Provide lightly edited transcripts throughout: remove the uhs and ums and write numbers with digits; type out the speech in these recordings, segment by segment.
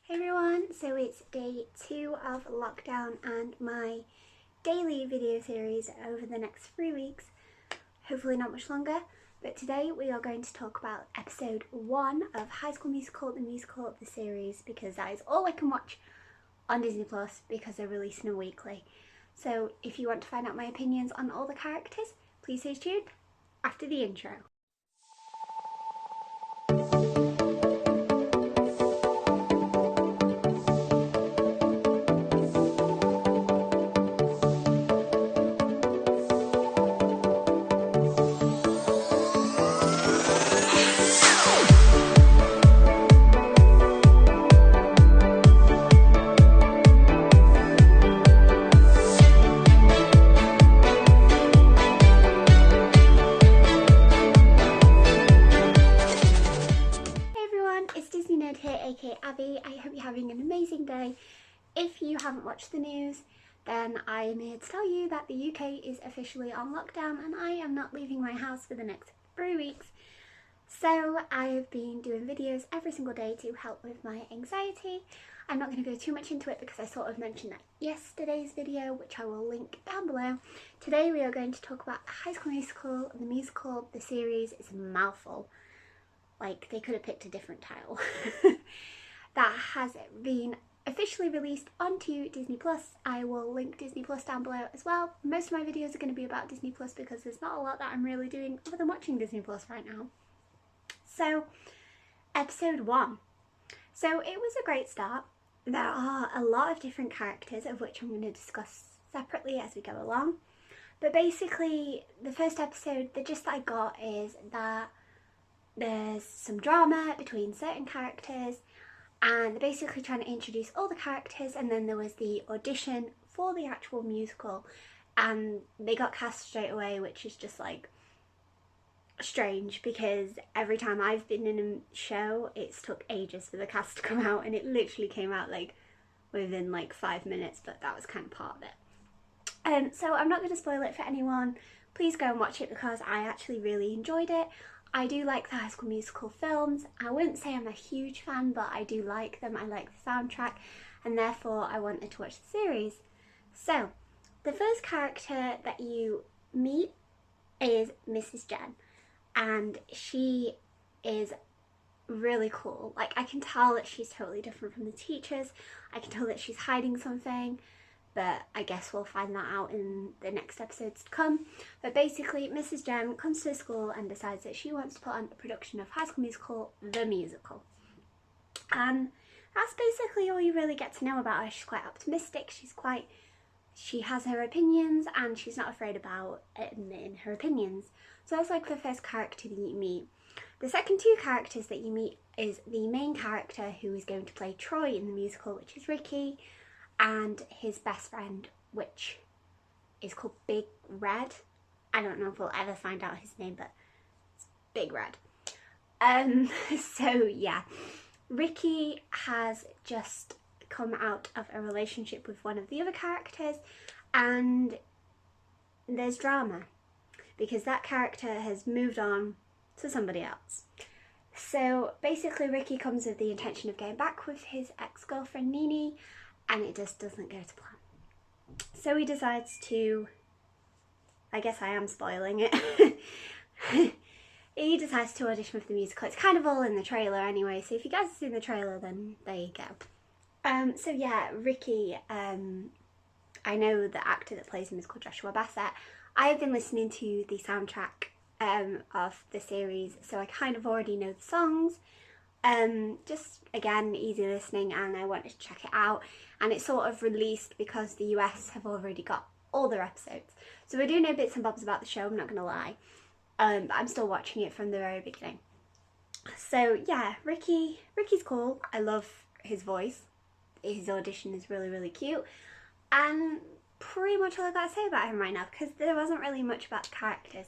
Hey everyone, so it's day 2 of lockdown and my daily video series over the next 3 weeks, hopefully not much longer, but today we are going to talk about episode 1 of High School Musical, the musical, the series, because that is all I can watch on Disney Plus because they're releasing them weekly. So if you want to find out my opinions on all the characters, please stay tuned after the intro. Here, aka Abby. I hope you're having an amazing day. If you haven't watched the news, then I am here to tell you that the UK is officially on lockdown and I am not leaving my house for the next 3 weeks. So I have been doing videos every single day to help with my anxiety. I'm not going to go too much into it because I sort of mentioned that yesterday's video, which I will link down below. Today we are going to talk about High School Musical, the musical, the series. It's a mouthful. Like, they could have picked a different title. That has been officially released onto Disney Plus. I will link Disney Plus down below as well. Most of my videos are going to be about Disney Plus because there's not a lot that I'm really doing other than watching Disney Plus right now. So, episode 1. So it was a great start. There are a lot of different characters of which I'm going to discuss separately as we go along. But basically, the first episode, the gist that I got is that there's some drama between certain characters and they're basically trying to introduce all the characters, and then there was the audition for the actual musical and they got cast straight away, which is just like strange because every time I've been in a show it's took ages for the cast to come out and it literally came out like within like 5 minutes, but that was kind of part of it. So I'm not going to spoil it for anyone. Please go and watch it because I actually really enjoyed it. I do like the High School Musical films. I wouldn't say I'm a huge fan, but I do like them. I like the soundtrack and therefore I wanted to watch the series. So, the first character that you meet is Mrs. Jen, and she is really cool. Like, I can tell that she's totally different from the teachers. I can tell that she's hiding something, but I guess we'll find that out in the next episodes to come. But basically, Mrs. Jem comes to the school and decides that she wants to put on a production of High School Musical, the musical. And that's basically all you really get to know about her. She's quite optimistic, she has her opinions and she's not afraid about admitting her opinions. So that's like the first character that you meet. The second 2 characters that you meet is the main character who is going to play Troy in the musical, which is Ricky, and his best friend, which is called Big Red. I don't know if we'll ever find out his name, but it's Big Red. So yeah, Ricky has just come out of a relationship with one of the other characters and there's drama because that character has moved on to somebody else. So basically Ricky comes with the intention of getting back with his ex-girlfriend Nini, and it just doesn't go to plan. So he decides to, I guess I am spoiling it, he decides to audition for the musical. It's kind of all in the trailer anyway, so if you guys have seen the trailer then there you go. So yeah, Ricky, I know the actor that plays him is called Joshua Bassett. I have been listening to the soundtrack of the series, so I kind of already know the songs. Just again, easy listening, and I wanted to check it out, and it's sort of released because the US have already got all their episodes, so we do know bits and bobs about the show, I'm not gonna lie, but I'm still watching it from the very beginning. So yeah, Ricky's cool. I love his voice. His audition is really cute, and pretty much all I gotta say about him right now because there wasn't really much about the characters.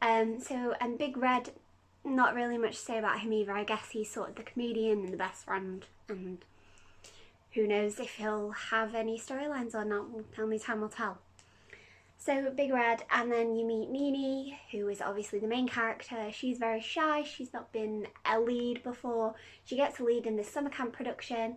And Big Red, not really much to say about him either. I guess he's sort of the comedian and the best friend, and who knows if he'll have any storylines or not. Only time will tell. So Big Red, and then you meet Nini, who is obviously the main character. She's very shy, she's not been a lead before. She gets a lead in this summer camp production,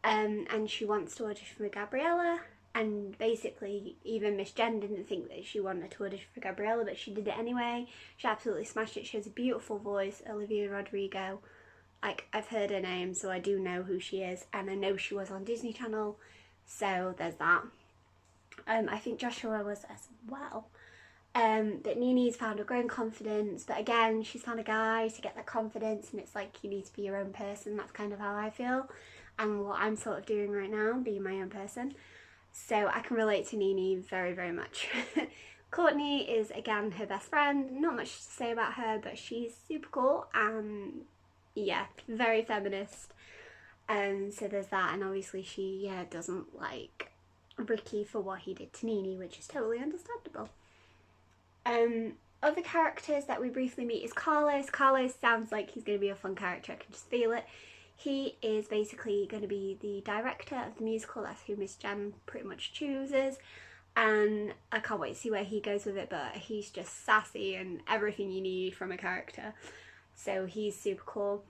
and she wants to audition for Gabriella. And basically, even Miss Jen didn't think that she wanted to audition for Gabriella, but she did it anyway. She absolutely smashed it. She has a beautiful voice, Olivia Rodrigo. Like, I've heard her name, so I do know who she is, and I know she was on Disney Channel, so there's that. I think Joshua was as well. That Nini's found her growing confidence, but again, she's found a guy to get that confidence, and it's like, you need to be your own person. That's kind of how I feel, and what I'm sort of doing right now, being my own person. So I can relate to Nini very, very much. Courtney is, again, her best friend. Not much to say about her, but she's super cool, and yeah, very feminist. So there's that, and obviously she doesn't like Ricky for what he did to Nini, which is totally understandable. Other characters that we briefly meet is Carlos. Carlos sounds like he's going to be a fun character, I can just feel it. He is basically going to be the director of the musical. That's who Miss Jen pretty much chooses, and I can't wait to see where he goes with it, but he's just sassy and everything you need from a character, so he's super cool.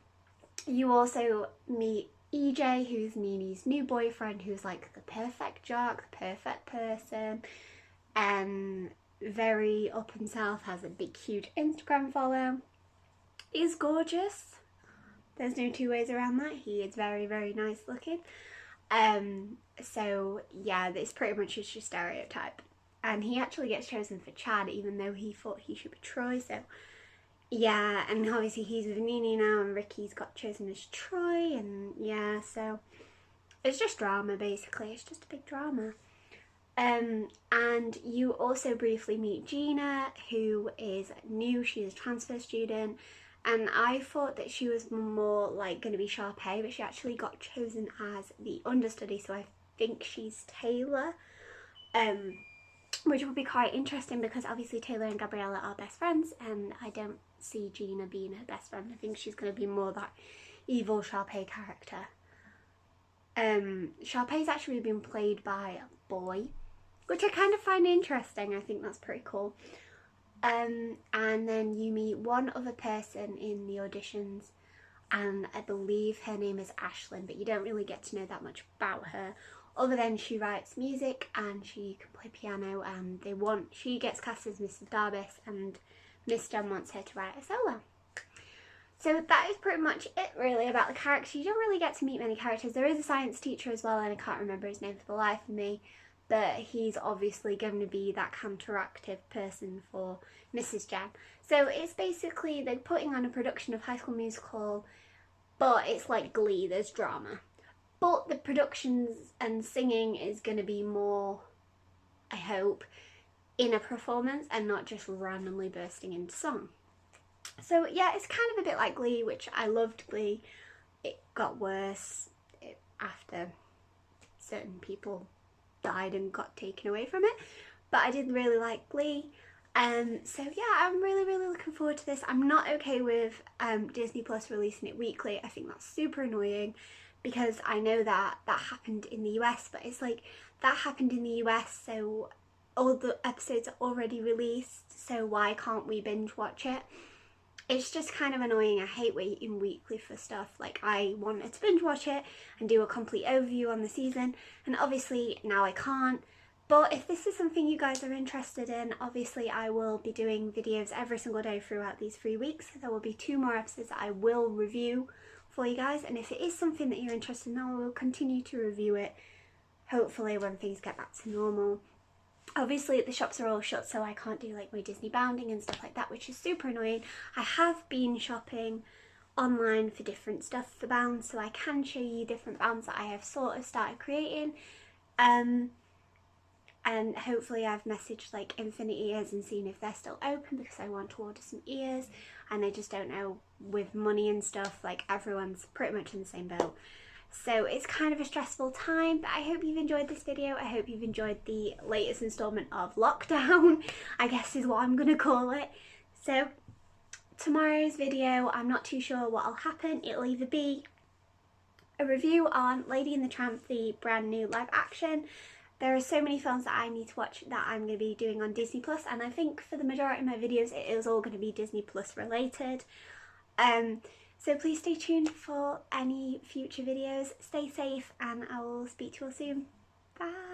You also meet EJ, who's Nini's new boyfriend, who's like the perfect jock, the perfect person, and very up himself, has a big huge Instagram follow, is gorgeous. There's no two ways around that. He is very, very nice looking. So yeah, this pretty much is your stereotype. And he actually gets chosen for Chad, even though he thought he should be Troy, so yeah, and obviously he's with Nini now, and Ricky's got chosen as Troy, and yeah, so it's just drama, basically. It's just a big drama. And you also briefly meet Gina, who is new. She's a transfer student, and I thought that she was more like going to be Sharpay, but she actually got chosen as the understudy, so I think she's Taylor, which will be quite interesting because obviously Taylor and Gabriella are best friends, and I don't see Gina being her best friend. I think she's going to be more that evil Sharpay character. Sharpay's actually been played by a boy, which I kind of find interesting. I think that's pretty cool. And then you meet one other person in the auditions, and I believe her name is Ashlyn, but you don't really get to know that much about her, other than she writes music and she can play piano, and she gets cast as Mrs. Darbus, and Miss Jen wants her to write a solo. So that is pretty much it really about the characters. You don't really get to meet many characters. There is a science teacher as well, and I can't remember his name for the life of me, but he's obviously going to be that counteractive person for Mrs. Jen. So it's basically they're putting on a production of High School Musical, but it's like Glee, there's drama. But the productions and singing is going to be more, I hope, in a performance and not just randomly bursting into song. So yeah, it's kind of a bit like Glee, which I loved Glee. It got worse after certain people died and got taken away from it, but I did really like Glee. So yeah, I'm really, really looking forward to this. I'm not okay with Disney Plus releasing it weekly. I think that's super annoying, because I know that happened in the US, but it's like, that happened in the US, so all the episodes are already released, so why can't we binge watch it? It's just kind of annoying. I hate waiting weekly for stuff. Like, I wanted to binge watch it and do a complete overview on the season, and obviously now I can't. But if this is something you guys are interested in, obviously I will be doing videos every single day throughout these 3 weeks. There will be 2 more episodes that I will review for you guys, and if it is something that you're interested in, I will continue to review it, hopefully when things get back to normal. Obviously the shops are all shut, so I can't do like my Disney bounding and stuff like that, which is super annoying. I have been shopping online for different stuff for bounds, so I can show you different bounds that I have sort of started creating. And hopefully I've messaged like Infinite Ears and seen if they're still open, because I want to order some ears, and I just don't know with money and stuff, like everyone's pretty much in the same boat. So it's kind of a stressful time, but I hope you've enjoyed this video. I hope you've enjoyed the latest installment of Lockdown, I guess is what I'm going to call it. So tomorrow's video, I'm not too sure what will happen. It'll either be a review on Lady and the Tramp, the brand new live action, there are so many films that I need to watch that I'm going to be doing on Disney Plus, and I think for the majority of my videos it is all going to be Disney Plus related. So please stay tuned for any future videos. Stay safe and I will speak to you all soon. Bye!